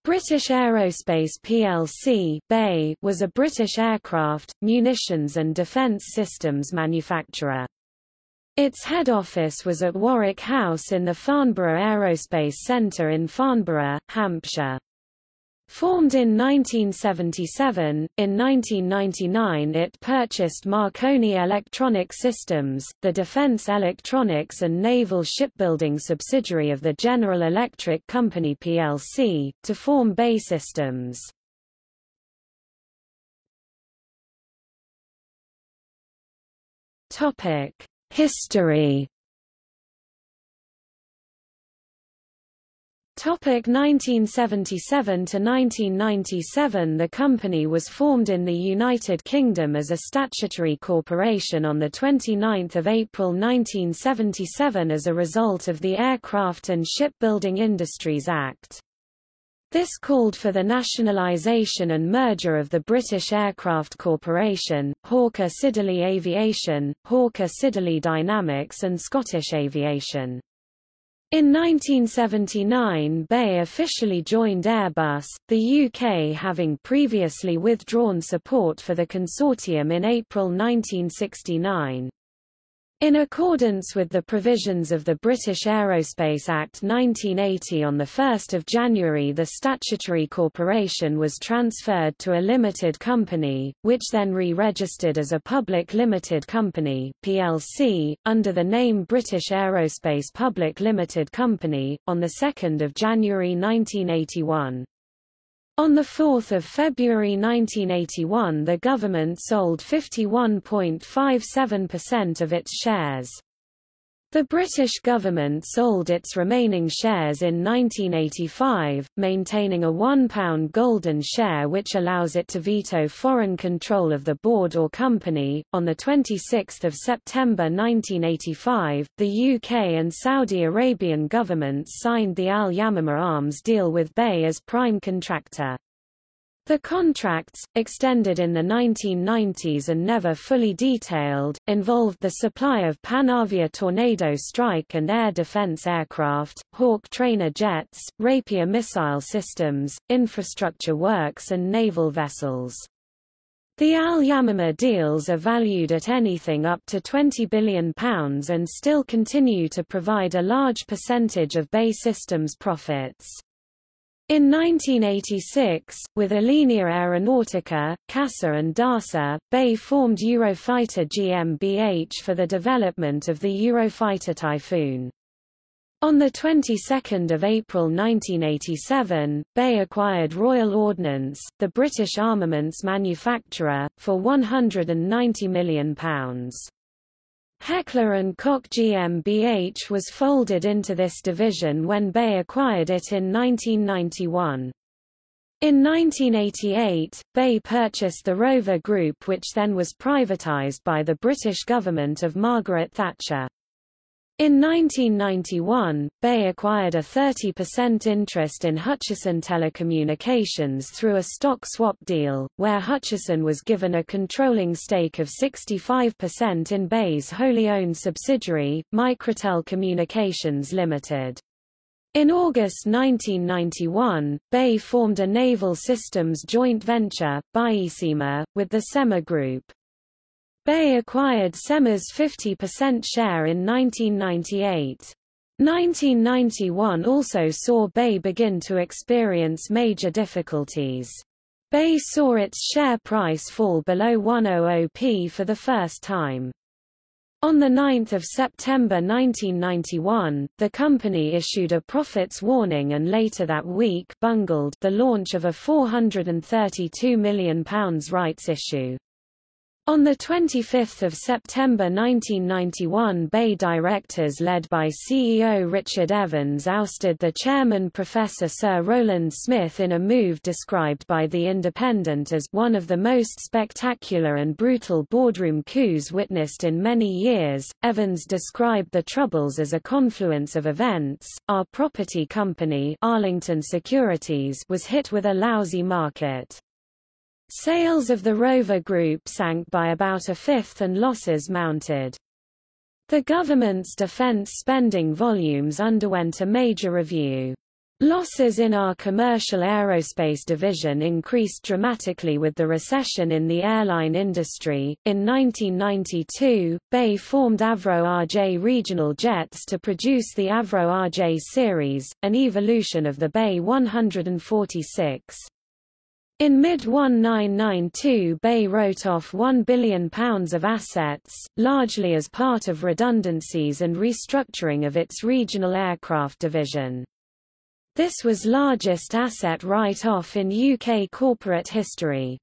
British Aerospace plc (BAE) was a British aircraft, munitions and defence systems manufacturer. Its head office was at Warwick House in the Farnborough Aerospace Centre in Farnborough, Hampshire. Formed in 1977, in 1999 it purchased Marconi Electronic Systems, the defence electronics and naval shipbuilding subsidiary of the General Electric Company plc, to form BAE Systems. History. 1977 to 1997. The company was formed in the United Kingdom as a statutory corporation on 29 April 1977 as a result of the Aircraft and Shipbuilding Industries Act. This called for the nationalisation and merger of the British Aircraft Corporation, Hawker Siddeley Aviation, Hawker Siddeley Dynamics and Scottish Aviation. In 1979 BAE officially joined Airbus, the UK having previously withdrawn support for the consortium in April 1969. In accordance with the provisions of the British Aerospace Act 1980, on 1 January the statutory corporation was transferred to a limited company, which then re-registered as a public limited company (PLC) under the name British Aerospace Public Limited Company, on 2 January 1981. On 4 February 1981 the government sold 51.57% of its shares. The British government sold its remaining shares in 1985, maintaining a £1 golden share which allows it to veto foreign control of the board or company. On 26 September 1985, the UK and Saudi Arabian governments signed the Al Yamamah Arms deal with BAE as prime contractor. The contracts, extended in the 1990s and never fully detailed, involved the supply of Panavia Tornado strike and air defense aircraft, Hawk trainer jets, Rapier missile systems, infrastructure works and naval vessels. The Al Yamamah deals are valued at anything up to £20 billion and still continue to provide a large percentage of BAE Systems' profits. In 1986, with Alenia Aeronautica, CASA and DASA, BAE formed Eurofighter GmbH for the development of the Eurofighter Typhoon. On the 22nd of April 1987, BAE acquired Royal Ordnance, the British armaments manufacturer, for £190 million. Heckler & Koch GmbH was folded into this division when BAE acquired it in 1991. In 1988, BAE purchased the Rover Group, which then was privatised by the British government of Margaret Thatcher. In 1991, BAE acquired a 30% interest in Hutchison Telecommunications through a stock swap deal, where Hutchison was given a controlling stake of 65% in BAE's wholly owned subsidiary, Microtel Communications Limited. In August 1991, BAE formed a naval systems joint venture, BAESIMA, with the SEMA Group. BAE acquired SEMA's 50% share in 1998. 1991 also saw BAE begin to experience major difficulties. BAE saw its share price fall below 100p for the first time. On 9 September 1991, the company issued a profits warning and later that week bungled the launch of a £432 million rights issue. On 25 September 1991, BAE directors led by CEO Richard Evans ousted the chairman Professor Sir Roland Smith in a move described by The Independent as one of the most spectacular and brutal boardroom coups witnessed in many years. Evans described the Troubles as a confluence of events. Our property company, Arlington Securities, was hit with a lousy market. Sales of the Rover Group sank by about a fifth and losses mounted. The government's defense spending volumes underwent a major review. Losses in our commercial aerospace division increased dramatically with the recession in the airline industry. In 1992, BAE formed Avro RJ Regional Jets to produce the Avro RJ series, an evolution of the BAE 146. In mid-1992, BAE wrote off £1 billion of assets, largely as part of redundancies and restructuring of its regional aircraft division. This was largest asset write-off in UK corporate history.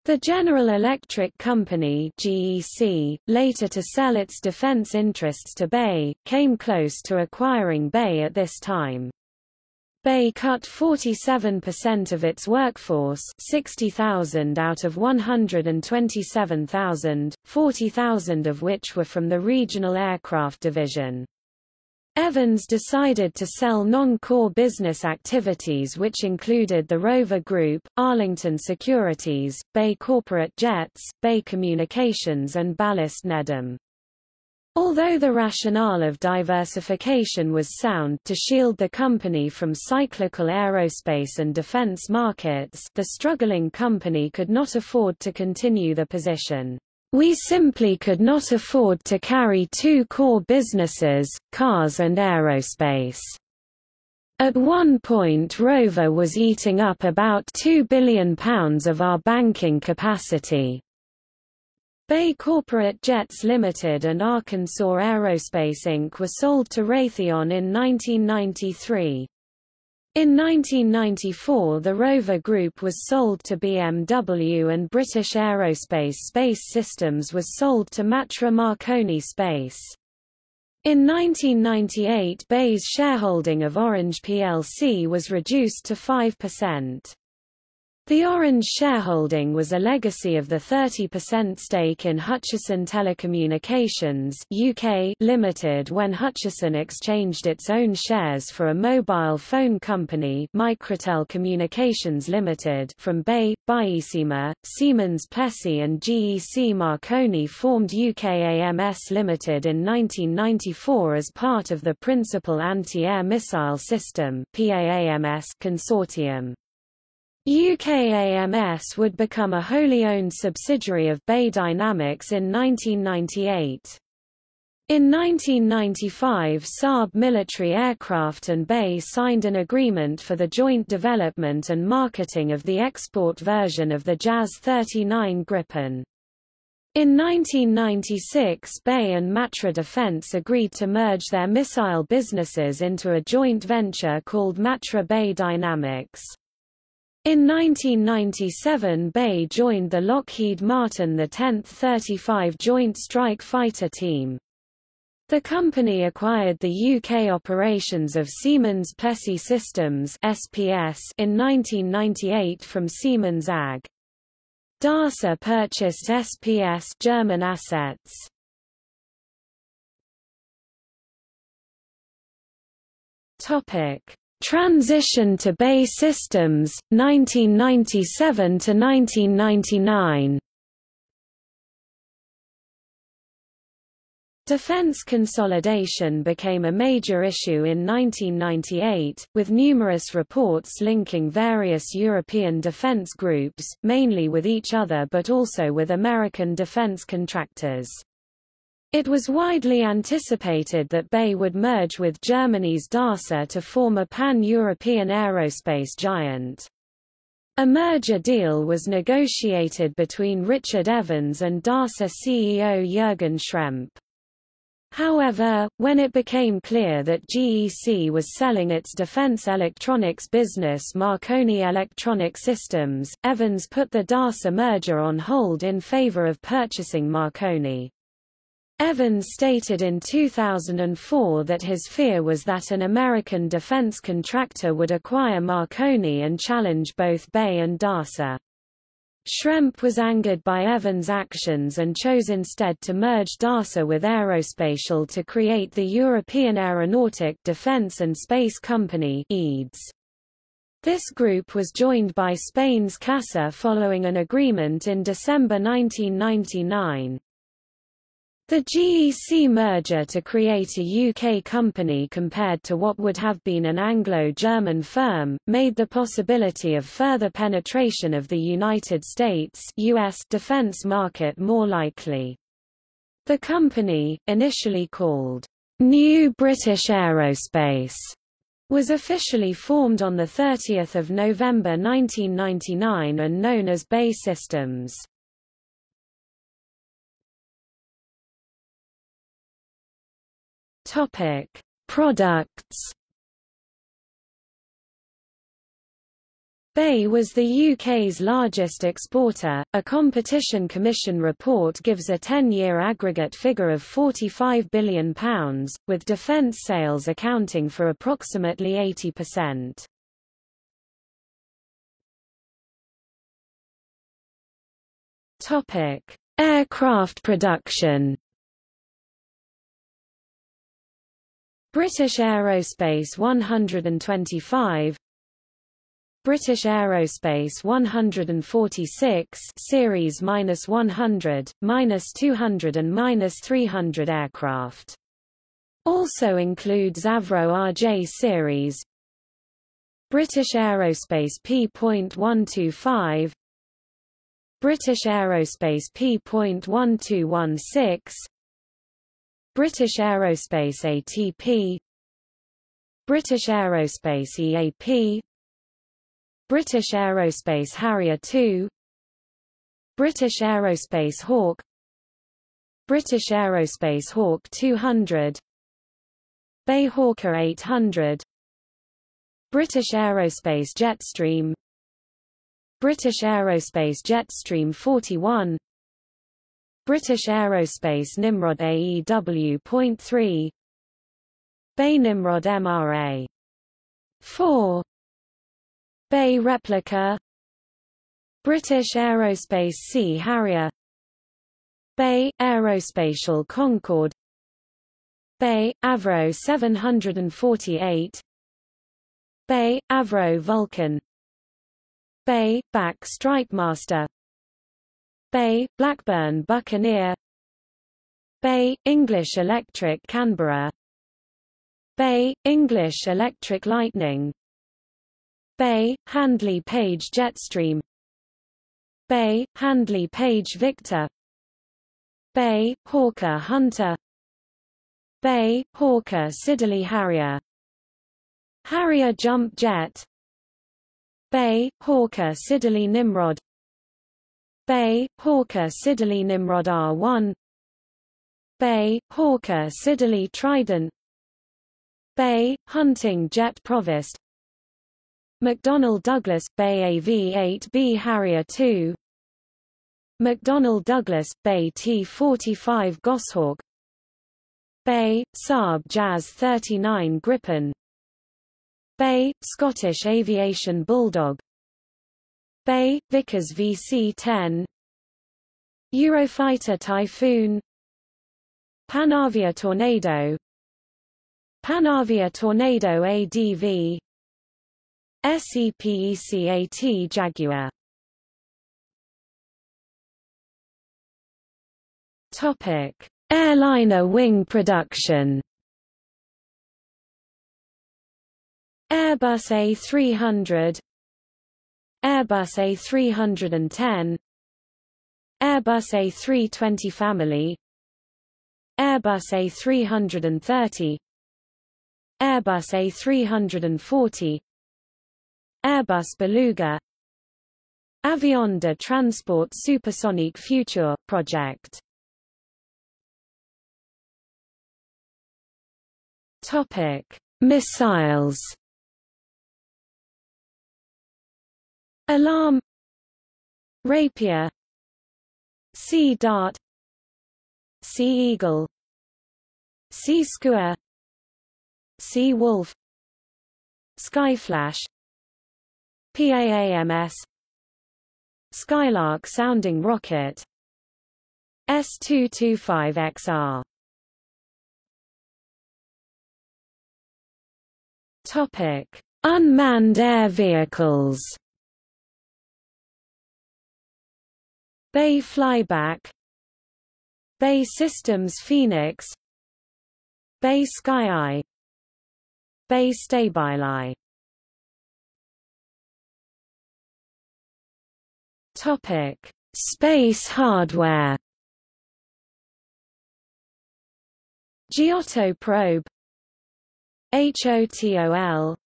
The General Electric Company (GEC), later to sell its defence interests to BAE, came close to acquiring BAE at this time. BAE cut 47% of its workforce, 60,000 out of 127,000, 40,000 of which were from the regional aircraft division. Evans decided to sell non-core business activities which included the Rover Group, Arlington Securities, BAE Corporate Jets, BAE Communications and Ballast Nedam. Although the rationale of diversification was sound to shield the company from cyclical aerospace and defense markets, the struggling company could not afford to continue the position. We simply could not afford to carry two core businesses, cars and aerospace. At one point Rover was eating up about £2 billion of our banking capacity. BAE Corporate Jets Limited and Arkansas Aerospace Inc. were sold to Raytheon in 1993. In 1994 the Rover Group was sold to BMW and British Aerospace Space Systems was sold to Matra Marconi Space. In 1998 BAE's shareholding of Orange plc was reduced to 5%. The Orange shareholding was a legacy of the 30% stake in Hutchison Telecommunications UK Limited when Hutchison exchanged its own shares for a mobile phone company Microtel Communications Limited from BAE. Buyesima, Siemens Plessey and GEC Marconi formed UKAMS Limited in 1994 as part of the Principal Anti-Air Missile System consortium. UKAMS would become a wholly owned subsidiary of BAE Dynamics in 1998. In 1995 Saab Military Aircraft and BAE signed an agreement for the joint development and marketing of the export version of the JAS 39 Gripen. In 1996 BAE and Matra Defence agreed to merge their missile businesses into a joint venture called Matra BAE Dynamics. In 1997 BAE joined the Lockheed Martin 10th 35 Joint Strike Fighter Team. The company acquired the UK operations of Siemens Plessey Systems (SPS) in 1998 from Siemens AG. DASA purchased SPS German assets. Topic: Transition to BAE Systems, 1997 to 1999. Defense consolidation became a major issue in 1998, with numerous reports linking various European defense groups, mainly with each other but also with American defense contractors. It was widely anticipated that BAE would merge with Germany's DASA to form a pan-European aerospace giant. A merger deal was negotiated between Richard Evans and DASA CEO Jürgen Schrempp. However, when it became clear that GEC was selling its defense electronics business Marconi Electronic Systems, Evans put the DASA merger on hold in favor of purchasing Marconi. Evans stated in 2004 that his fear was that an American defense contractor would acquire Marconi and challenge both BAE and DASA. Schrempp was angered by Evans' actions and chose instead to merge DASA with Aerospatiale to create the European Aeronautic Defence and Space Company (EADS). This group was joined by Spain's CASA following an agreement in December 1999. The GEC merger to create a UK company compared to what would have been an Anglo-German firm, made the possibility of further penetration of the United States (US) defense market more likely. The company, initially called New British Aerospace, was officially formed on 30 November 1999 and known as BAE Systems. Products. BAE was the UK's largest exporter. A Competition Commission report gives a 10-year aggregate figure of £45 billion, with defence sales accounting for approximately 80%. Topic: Aircraft production. British Aerospace 125, British Aerospace 146 series -100, -200 and -300 aircraft. Also includes Avro RJ series, British Aerospace P.125, British Aerospace P.1216, British Aerospace ATP, British Aerospace EAP, British Aerospace Harrier II, British Aerospace Hawk, British Aerospace Hawk 200, BAE Hawker 800, British Aerospace Jetstream, British Aerospace Jetstream 41, British Aerospace Nimrod AEW.3, BAE Nimrod MRA 4, BAE Replica, British Aerospace Sea Harrier, BAE Aerospatial Concorde, BAE Avro 748, BAE Avro Vulcan, BAE BAC Strikemaster, BAE Blackburn Buccaneer, BAE English Electric Canberra, BAE English Electric Lightning, BAE Handley Page Jetstream, BAE Handley Page Victor, BAE Hawker Hunter, BAE Hawker Siddeley Harrier, Harrier Jump Jet, BAE Hawker Siddeley Nimrod, BAE Hawker Siddeley Nimrod R1, BAE Hawker Siddeley Trident, BAE Hunting Jet Provost, McDonnell Douglas BAE AV-8B Harrier II, McDonnell Douglas BAE T-45 Goshawk, BAE Saab Jazz 39 Gripen, BAE Scottish Aviation Bulldog, BAE Vickers VC-10, Eurofighter Typhoon, Panavia Tornado, Panavia Tornado ADV, SEPECAT Jaguar. Topic: Airliner wing production. Airbus A300, Airbus A310, Airbus A320 family, Airbus A330, Airbus A340, Airbus Beluga, Avion de Transport Supersonic Future project. Topic: Missiles. Alarm, Rapier, Sea Dart, Sea Eagle, Sea Skua, Sea Wolf, Skyflash, PAAMS, Skylark sounding rocket, S-225XR. Topic: Unmanned air vehicles. BAE Flyback, BAE Systems Phoenix, BAE Sky, BAE Stabile. Topic: Space hardware. Giotto probe, HOTOL,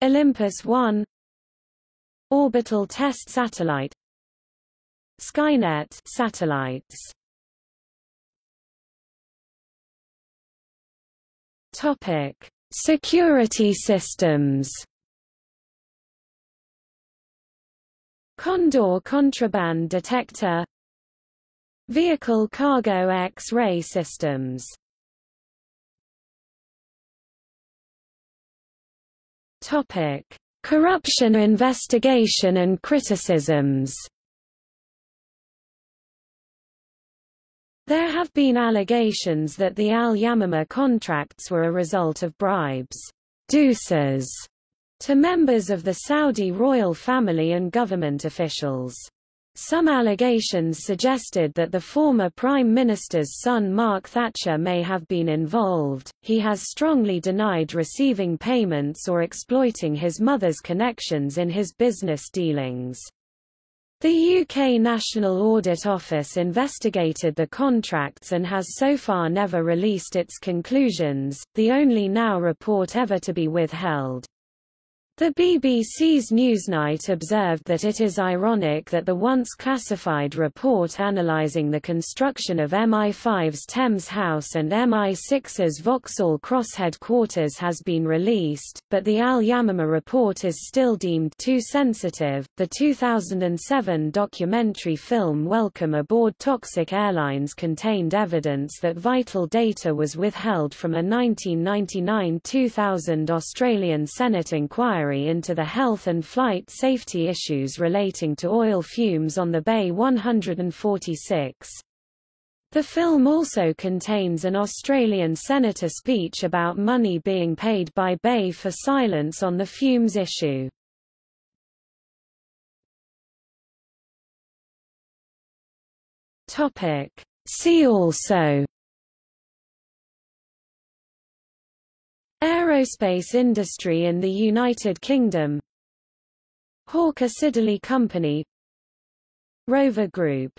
Olympus 1, orbital test satellite, Skynet satellites. Topic: Security systems. Condor contraband detector, vehicle cargo X-ray systems. Topic: Corruption investigation and criticisms. There have been allegations that the Al Yamamah contracts were a result of bribes, duces, to members of the Saudi royal family and government officials. Some allegations suggested that the former Prime Minister's son Mark Thatcher may have been involved. He has strongly denied receiving payments or exploiting his mother's connections in his business dealings. The UK National Audit Office investigated the contracts and has so far never released its conclusions, the only Now report ever to be withheld. The BBC's Newsnight observed that it is ironic that the once classified report analysing the construction of MI5's Thames House and MI6's Vauxhall Cross headquarters has been released, but the Al Yamamah report is still deemed too sensitive. The 2007 documentary film Welcome Aboard Toxic Airlines contained evidence that vital data was withheld from a 1999-2000 Australian Senate inquiry into the health and flight safety issues relating to oil fumes on the BAe 146. The film also contains an Australian senator speech about money being paid by BAe for silence on the fumes issue. See also: Aerospace industry in the United Kingdom, Hawker Siddeley Company, Rover Group.